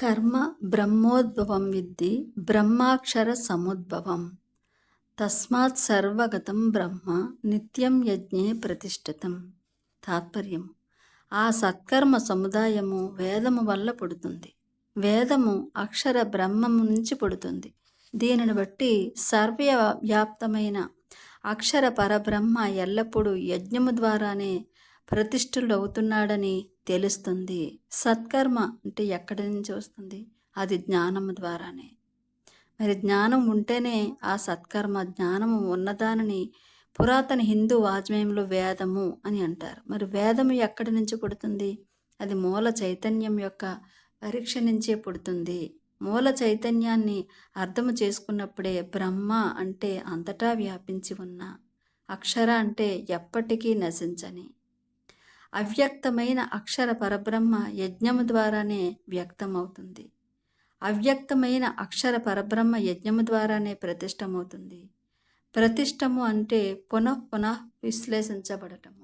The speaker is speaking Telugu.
కర్మ బ్రహ్మోద్భవం విద్ధి బ్రహ్మాక్షర సముద్భవం తస్మాత్ సర్వగతం బ్రహ్మ నిత్యం యజ్ఞే ప్రతిష్ఠితం. తాత్పర్యం: ఆ సత్కర్మ సముదాయము వేదము వల్ల పుడుతుంది. వేదము అక్షర బ్రహ్మము నుంచి పుడుతుంది. దీనిని బట్టి సర్వవ్యాప్తమైన అక్షర పరబ్రహ్మ ఎల్లప్పుడూ యజ్ఞము ద్వారానే ప్రతిష్ఠులవుతున్నాడని తెలుస్తుంది. సత్కర్మ అంటే ఎక్కడి నుంచి వస్తుంది? అది జ్ఞానము ద్వారానే. మరి జ్ఞానం ఉంటేనే ఆ సత్కర్మ. జ్ఞానము ఉన్నదానిని పురాతన హిందూ వాజ్మయంలో వేదము అని అంటారు. మరి వేదము ఎక్కడి నుంచి పుడుతుంది? అది మూల చైతన్యం యొక్క పరీక్ష నుంచే పుడుతుంది. మూల చైతన్యాన్ని అర్థము చేసుకున్నప్పుడే బ్రహ్మ అంటే అంతటా వ్యాపించి ఉన్న, అక్షర అంటే ఎప్పటికీ నశించని, అవ్యక్తమైన అక్షర పరబ్రహ్మ యజ్ఞము ద్వారానే వ్యక్తమవుతుంది. అవ్యక్తమైన అక్షర పరబ్రహ్మ యజ్ఞము ద్వారానే ప్రతిష్టమవుతుంది. ప్రతిష్టము అంటే పునః విశ్లేషించబడటము.